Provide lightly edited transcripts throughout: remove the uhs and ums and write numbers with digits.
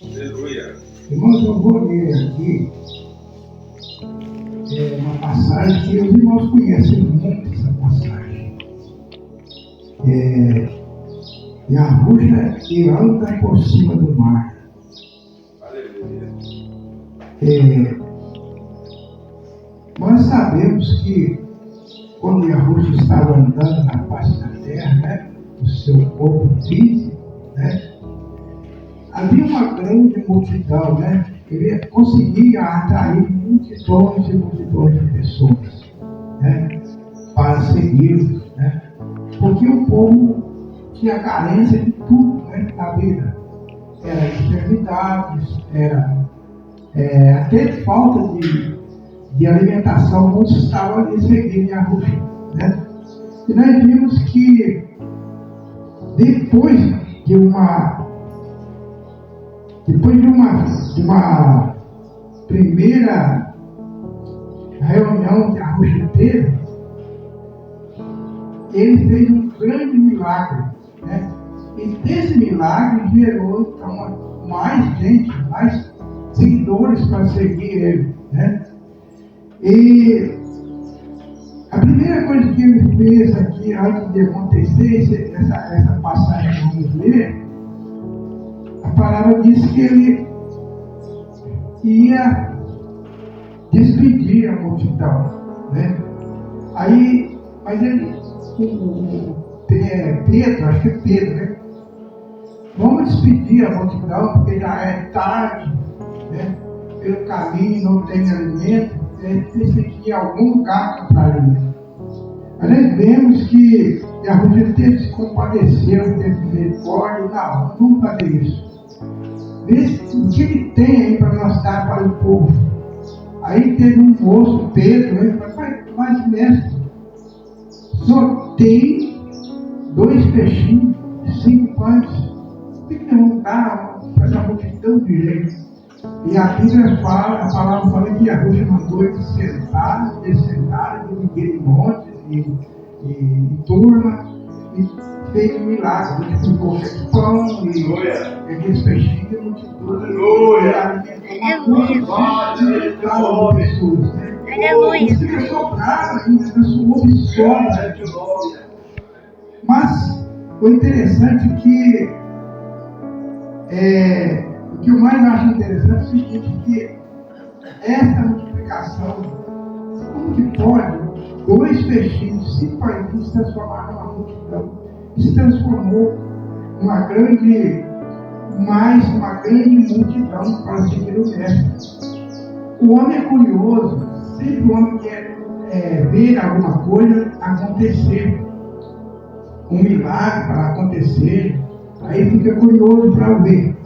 Aleluia. Irmãos, eu vou ler aqui uma passagem que os irmãos conhecem muito essa passagem. E a rocha que anda por cima do mar. Aleluia. Nós sabemos que quando a rocha estava andando na face da terra, né, no seu corpo físico, né, havia uma grande multidão, né? Ele conseguia atrair multidões e multidões de pessoas, né, para segui-lo, né? Porque o povo tinha carência de tudo, né, na vida. Era enfermidades, era até falta de alimentação, muitos estavam ali seguindo a rocha, né? E nós vimos que depois de uma primeira reunião que a rocha teve, ele fez um grande milagre, né? E desse milagre gerou então mais gente, mais seguidores para seguir ele, né? E a primeira coisa que ele fez aqui, antes de acontecer essa passagem que vamos ler, a palavra diz que ele ia despedir a multidão, né? Aí, mas ele, Pedro, acho que é Pedro, né? Vamos despedir a multidão, porque já é tarde, né? Pelo caminho não tem alimento, precisa ir a algum lugar comprar alimento. Mas nós vemos que a rocha teve que se compadecer, teve misericórdia, não, vamos fazer isso. Vê o que ele tem aí para nós dar para o povo. Aí teve um moço, Pedro, ele falou, mas mestre, só tem 2 peixinhos, 5 pães. Por que não dá para essa multidão de gente? E a Bíblia fala, a palavra fala que a rocha mandou eles sentar, dividir em montes e turma, e fez um milagre. A gente ficou com pão e aqueles peixinhos e multidão. Aleluia. Isso fica sobrado ainda, na sua obsessão. Mas o interessante é que o que eu mais acho interessante é o seguinte, que essa multiplicação, como que pode 2 peixinhos, 5 pães se transformar numa multidão? E se transformou numa grande multidão para seguir o mestre. O homem é curioso, sempre o homem quer ver alguma coisa acontecer, um milagre para acontecer, aí fica curioso para ver.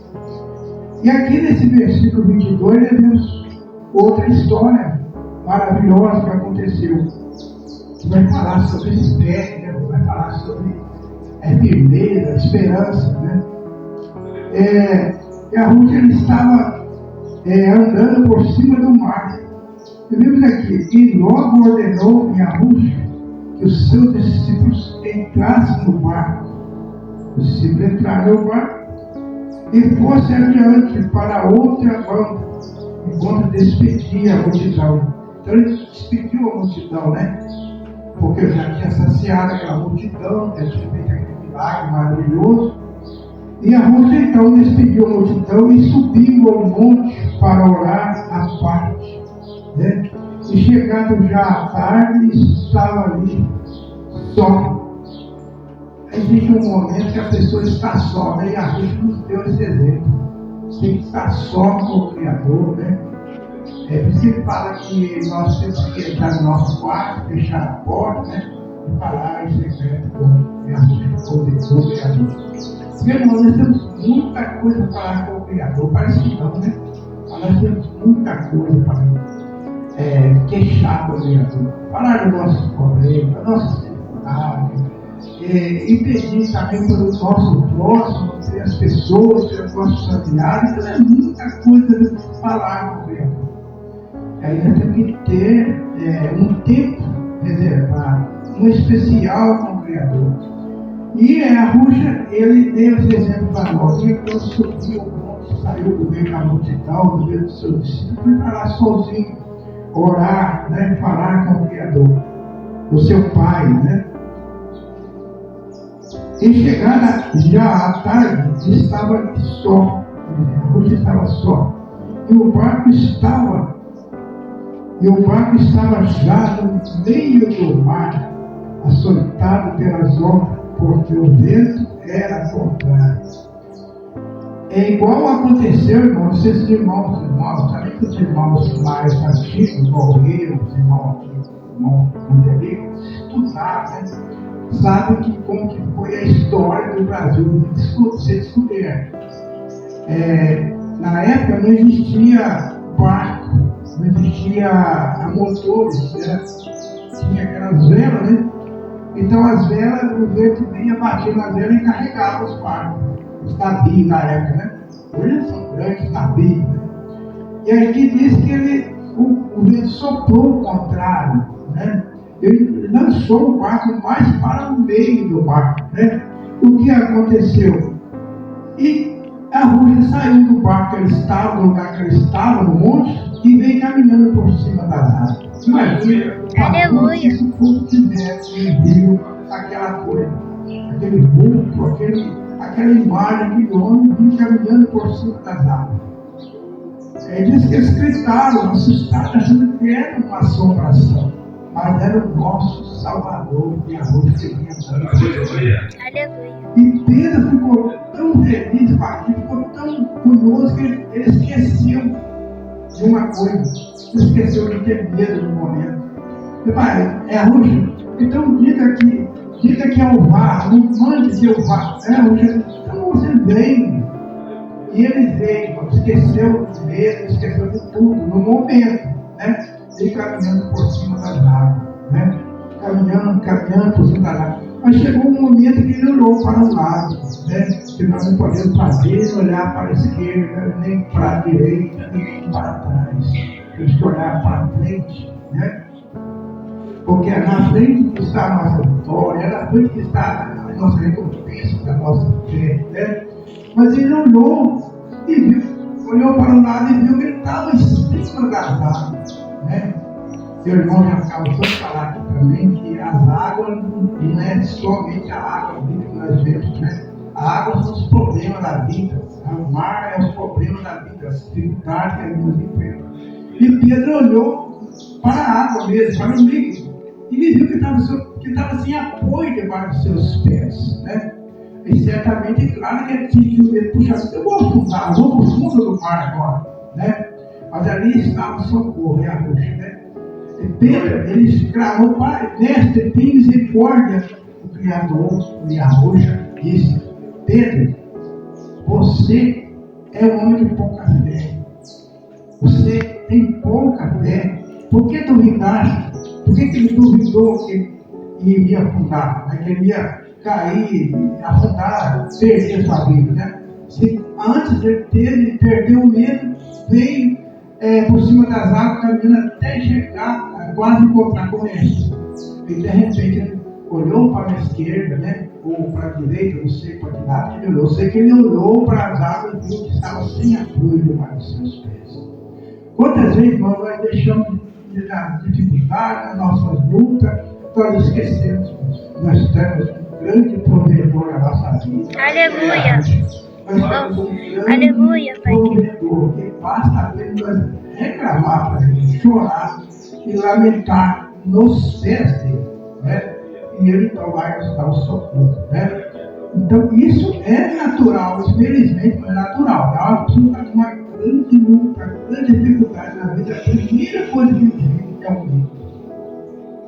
E aqui nesse versículo 22, nós vemos outra história maravilhosa que aconteceu. Que vai falar sobre fé, né? Vai falar sobre firmeza, esperança, né? E a rocha estava andando por cima do mar. E vemos aqui, e logo ordenou a rocha que os seus discípulos entrassem no barco. Os discípulos entraram no barco e fosse adiante para outra banda, enquanto despedia a multidão. Então ele despediu a multidão, né? Porque já tinha saciado aquela multidão, já tinha feito aquele milagre maravilhoso. E a rocha então despediu a multidão e subiu ao monte para orar à parte, né? E chegado já à tarde, estava ali só. Existe um momento que a pessoa está só, né? E a rocha nos deu esse exemplo. Você tem que estar só com o Criador, né? Por isso que ele fala que nós temos que entrar no nosso quarto, fechar a porta, né? E falar em secreto com o Criador. Meu irmão, nós temos muita coisa para falar com o Criador, parece que não, né? Mas nós temos muita coisa para queixar com o Criador, falar dos nossos problemas, das nossas dificuldades, e pedir também pelo nosso próximo, pelas pessoas, pelos nossos familiares. Então é muita coisa para falar com o Criador. Aí nós temos que ter um tempo reservado, um especial com o Criador. E a rocha, ele deu esse exemplo para nós. Ele subiu o monte saiu do meio da multidão, do meio dos seus discípulos, foi para lá sozinho, orar, né, falar com o Criador, o seu Pai, né? E chegada já à tarde, estava só, a luz estava só, e o barco estava já no meio do mar, açoitado pelas ondas, porque o vento era contrário. É igual aconteceu, irmãos, esses irmãos, também que os irmãos mais antigos, morreram, os irmãos Angelico, estudaram, né? Sabem como que foi a história do Brasil ser descoberto. Na época não existia barco, não existia motores, né? Tinha aquelas velas, né? Então as velas, o vento vinha, batia nas velas e carregava os barcos, os navios na época, né? Hoje são grandes navios, né? E aqui diz que o vento soprou o contrário, né? Ele lançou o barco mais para o meio do barco, né? O que aconteceu? E a Rússia saiu do barco que ele estava, do lugar que ele estava, no monte, e veio caminhando por cima das águas. Imagina, Aleluia. se o povo tivesse viu aquela coisa, aquele vulto, aquela imagem, aquele homem vindo caminhando por cima das águas. Diz que eles gritaram, assustados, achando que era uma assombração, mas era o nosso Salvador que a Rússia vinha andando. Aleluia. E Pedro ficou tão feliz com aquilo, ficou tão curioso que ele esqueceu de uma coisa. Ele esqueceu de ter medo no momento. E pai, Rússia, então diga que é o VAR, não mande que eu vá. Rússia, então você vem. E ele veio, esqueceu de medo, esqueceu de tudo, no momento, né? Ele caminhando por cima das águas, né? Caminhando por cima das águas. Mas chegou um momento que ele olhou para o lado, né? Que nós não podemos fazer, olhar para a esquerda, nem para a direita, nem para trás. Temos que olhar para frente, né? Porque é na frente que está a nossa vitória, é na frente que está a nossa recompensa da nossa fé, né? Mas ele olhou e viu, olhou para o lado e viu que ele estava em cima das águas, né? Seu irmão já cansou de falar aqui também que as águas não é somente a água que nós vemos, né? A água são os problemas da vida, o mar é os problemas da vida, as dificuldades que a vida enfrenta. E Pedro olhou para a água mesmo, para o líquido, e viu que estava sem apoio debaixo dos seus pés, né? E certamente, claro que ele sentiu ele, puxa, eu vou afundar, eu vou para o fundo do mar agora, né? Mas ali estava o socorro e a rocha, né? E Pedro, ele exclamou, Pai, mestre, tem misericórdia. O Criador e a rocha disse, Pedro, você é um homem de pouca fé. Você tem pouca fé. Por que duvidaste? Por que ele duvidou que iria afundar, né? Que ele ia cair, afundar, perder sua vida, né? Se antes ele perdeu o medo, veio por cima das águas, caminhando até chegar, quase encontrar com ele. E de repente ele olhou para a esquerda, né? Ou para a direita, não sei para que lado ele olhou. Eu sei que ele olhou para as águas e viu que estava sem apoio debaixo dos seus pés. Quantas vezes nós deixamos de dificuldade, nas nossas lutas, nós esquecemos. Nós temos um grande provedor na nossa vida. Aleluia. Nós temos um grande Aleluia, Pai. provedor, que basta apenas reclamar para ele, chorar e lamentar nos pés dele, né? E ele então vai nos dar o socorro, né? Então isso é natural, infelizmente não é natural. É uma pessoa que está com uma grande luta, grande dificuldade na vida. A primeira coisa que vem é o medo.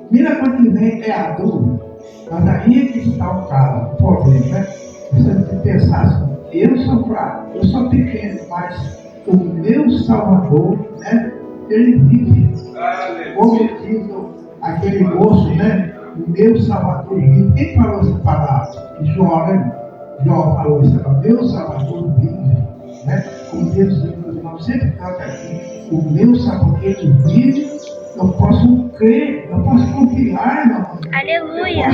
A primeira coisa que vem é a dúvida. Mas aí é que está o caso, o problema, né? Você tem que pensar assim, eu sou fraco, eu sou pequeno, mas o meu Salvador, né? Ele vive. Como diz aquele moço, né? O meu Salvador vive. Quem falou essa palavra? Jó, né? Jó falou isso, meu Salvador vive, né? Como Deus diz, meus irmãos, sempre canta aqui, o meu Salvador, ele vive, eu posso crer, eu posso confiar, irmão. Aleluia.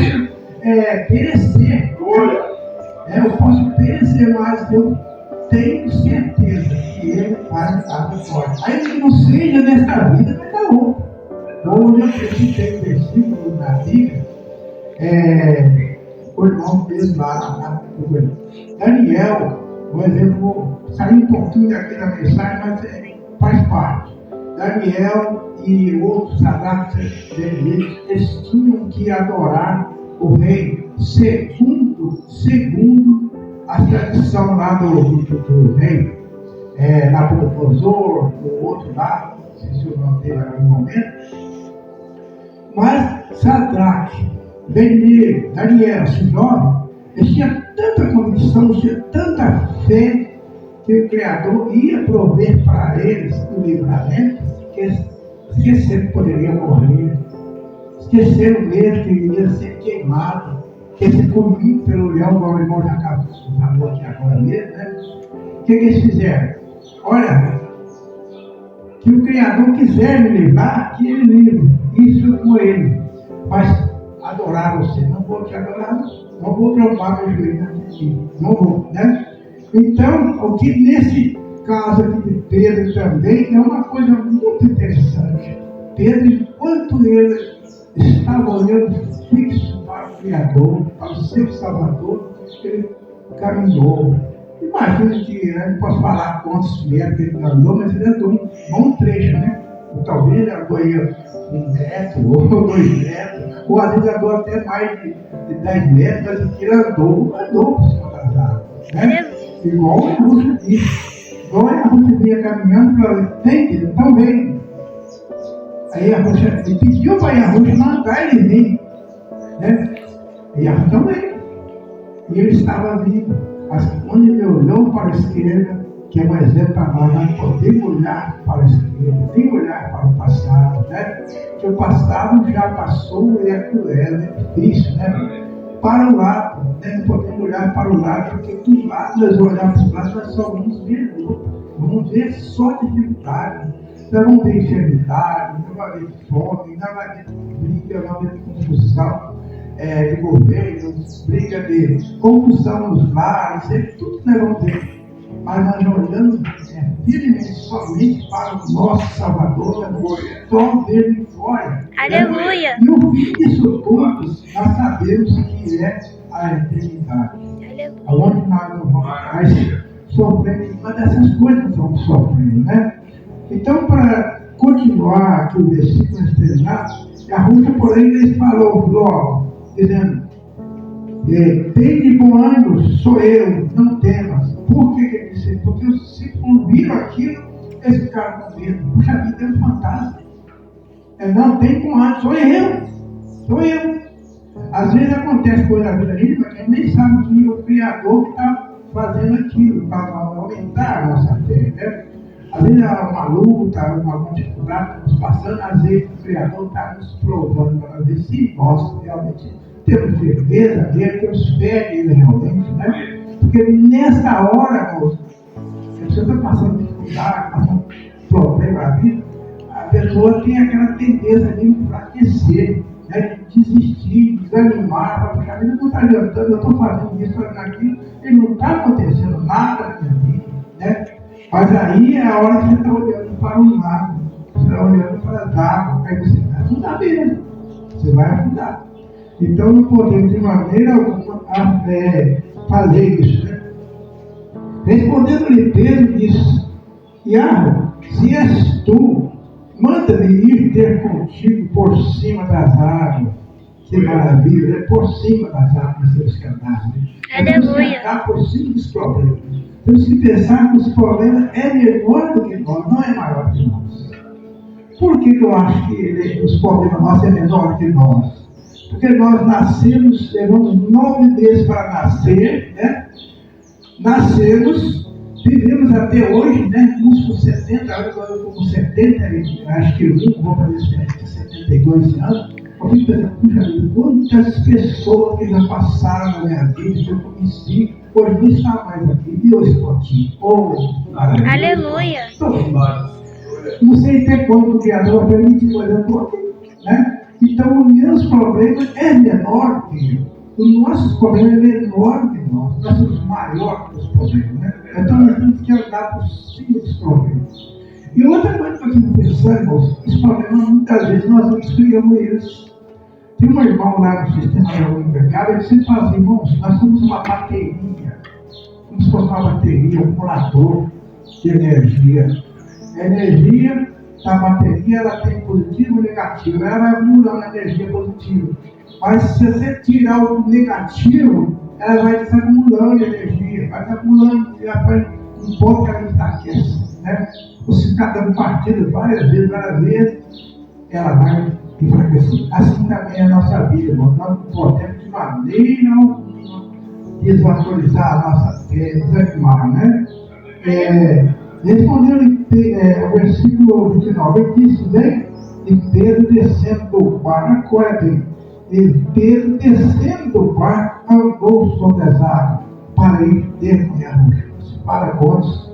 Eu posso perecer, eu posso perecer, mas eu tenho certeza casa forte. Ainda que não seja nesta vida, mas na outra. Hoje eu citei um versículo na Bíblia, o irmão fez lá na Daniel, por exemplo, saiu um pouquinho daqui da mensagem, mas faz parte. Daniel e outros sacerdotes eles tinham que adorar o rei segundo a tradição lá do rei, Nabucodonosor, o outro lá, não sei se o nome dele era no momento. Mas Sadraque, Daniel, esses jovens, eles tinham tanta convicção, tinham tanta fé que o Criador ia prover para eles o livramento, que eles esqueceram que poderiam morrer, esqueceram mesmo que ia ser queimado, que ia ser comido pelo leão, como o irmão já falou aqui agora mesmo, né? O que eles fizeram? Olha, que o Criador quiser me livrar, que ele livre. Isso com ele. Mas adorar você, não vou te adorar, não vou provar meu joelho de ti, não vou, né? Então, o que nesse caso aqui de Pedro também é uma coisa muito interessante. Pedro, enquanto ele estava olhando fixo para o Criador, para o seu Salvador, ele caminhou. Imagina que eu não posso falar quantos metros que ele andou, mas ele andou um bom trecho, né? Ou talvez ele andou aí 1 metro, ou 2 metros, ou às vezes andou até mais de 10 metros, mas ele andou por cima das águas, né? Igual a Rússia disse. Igual a Rússia vinha caminhando para ele, vem, então vem. Aí a Rússia, ele pediu para a Rússia mandar ele vir, né? E a Rússia veio. E ele estava vivo. Mas quando ele olhou para a esquerda, que é um exemplo para nós, nós podemos olhar para a esquerda, podemos olhar para o passado, né? Que o passado já passou e é cruel, é difícil, né? Para o lado, né? Não podemos olhar para o lado, porque do lado, nós olhamos para o lado, nós só vamos ver luta, vamos ver só dificuldade, nós vamos ver enfermidade, não vai ver fome, não vai ver briga, não vai ver confusão. De governo, briga de confusão nos lares, tudo nós vamos ver. Mas nós olhando firmemente somente para o nosso Salvador, só dele fora. Aleluia! E o fim disso tudo, nós sabemos que é a eternidade. Aonde nós não vamos mais sofrer, uma dessas coisas nós vamos sofrendo, né? Então, para continuar aqui o versículo terminado, a Rússia, porém, ele falou logo, dizendo, tem de bom ânimo, sou eu, não temas. Por que ele disse? Porque se ouviram aquilo, eles ficaram com medo. Puxa vida, é um fantasma. Não tem bom ânimo, sou eu. Às vezes acontece coisa na vida dele, mas a gente nem sabe que o Criador está fazendo aquilo para aumentar a nossa fé, né? Às vezes é uma luta, uma dificuldade que estamos passando, às vezes o Criador está nos provando para ver se nós realmente temos certeza dele, temos fé nele realmente, né? Porque nessa hora, moço, a pessoa está passando dificuldade, passando problema na vida, a pessoa tem aquela tendência de enfraquecer, né? De desistir, desanimar, para puxar, ele não está adiantando, eu estou fazendo isso, fazendo aquilo, e não está acontecendo nada na minha vida, né? Mas aí é a hora que você está olhando para o lado, você está olhando para as águas, aí você vai afundar mesmo, você vai afundar. Então não podemos de maneira alguma fazer isso, né? Respondendo-lhe Pedro disse, Iago, se és tu, manda-me ir ter contigo por cima das águas. Que maravilha, né? Por cima das águas seus cadáveres. Aleluia. Está por cima dos problemas. Temos que pensar que os problemas é menor do que nós, não é maior que nós. Por que eu acho que os problemas nossos é menor que nós? Porque nós nascemos, levamos 9 meses para nascer, né? Nascemos, vivemos até hoje, né? Uns com 70, agora eu estou com 70, acho que eu vou fazer 72 anos. Eu fico pensando, puxa vida, quantas pessoas que já passaram na minha vida, que eu conheci, hoje não está mais aqui, e eu estou aqui. Aleluia! Não sei até quando o Criador permitiu, mas eu estou aqui, né? Então, os meus problemas é menor que eu. Os nossos problemas é menor que nós. Nós somos maiores que os problemas, né? Então, nós temos que andar por cima dos problemas. irmãos, esse problema muitas vezes nós não criamos eles. Tem um irmão lá no sistema da Univergado, ele sempre fala assim, irmãos, nós somos uma bateria, como se fosse uma bateria, um acumulador de energia. A energia da bateria, ela tem positivo e negativo, ela vai acumulando energia positiva. Mas se você tirar o negativo, ela vai desacumulando energia, vai desacumulando, e ela vai um ponto que ela enfraquece, né? Você ficar dando partidas várias vezes, ela vai enfraquecer. Assim também é a nossa vida, irmão. Nós não podemos de maneira alguma desvalorizar a nossa fé, desanimar, né? Respondendo ao versículo 29, ele disse, vem, e Pedro descendo do barco, e Pedro descendo do barco, andou sobre as águas, para ir ter com a rocha. Para quantos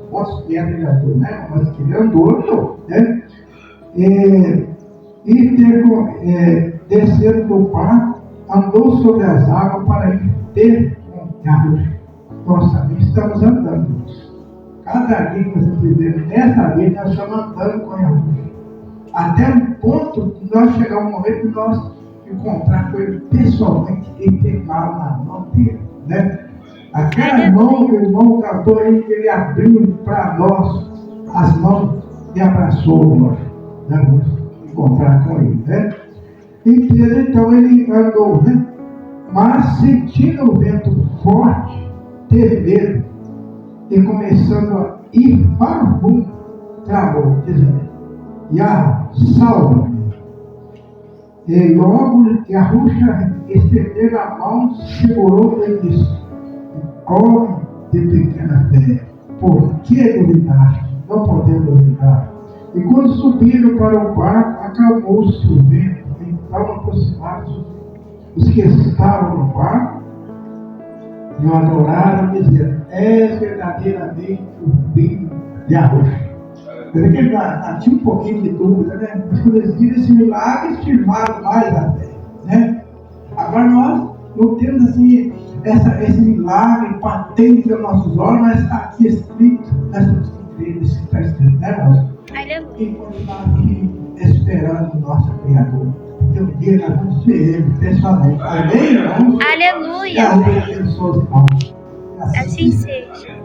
metros ele andou, né? Mas que ele andou, né? Descendo do barco, andou sobre as águas para ir ter com a rocha. Nós também estamos andando. Cada dia que nós vivemos, nessa vida nós estamos andando com a rocha. Até um ponto que nós chegamos um momento que nós encontrar com ele pessoalmente e pegá-lo na mão dele, né? Aquela mão que o irmão cantou aí, que ele abriu para nós as mãos e abraçou nós, né? Vamos encontrar com ele, né? E Pedro, então, ele andou, né? Mas sentindo o vento forte, teve medo, e começando a ir para o fundo, travou, dizendo, Yahweh, salva-me. E logo que a rocha estendendo a mão, segurou e disse, homem de pequena fé, por que duvidaste? Não podemos duvidar. E quando subiram para o barco, acalmou-se o vento, então aproximaram-se os que estavam no barco, e o adoraram, dizendo, és verdadeiramente o filho de a rocha. Quer dizer que ele tinha um pouquinho de dúvida, né? Mas quando eles viram esse milagre, eles firmaram mais a fé, né? Agora nós não temos assim, esse milagre patente aos nossos olhos, mas está aqui escrito, nós temos que crer nisso que está escrito, né, irmãos? E continuar aqui esperando o nosso Criador. Porque um dia nós vamos ver ele pessoalmente. Amém, irmãos? Aleluia. E a lei abençoa os irmãos. Assim seja.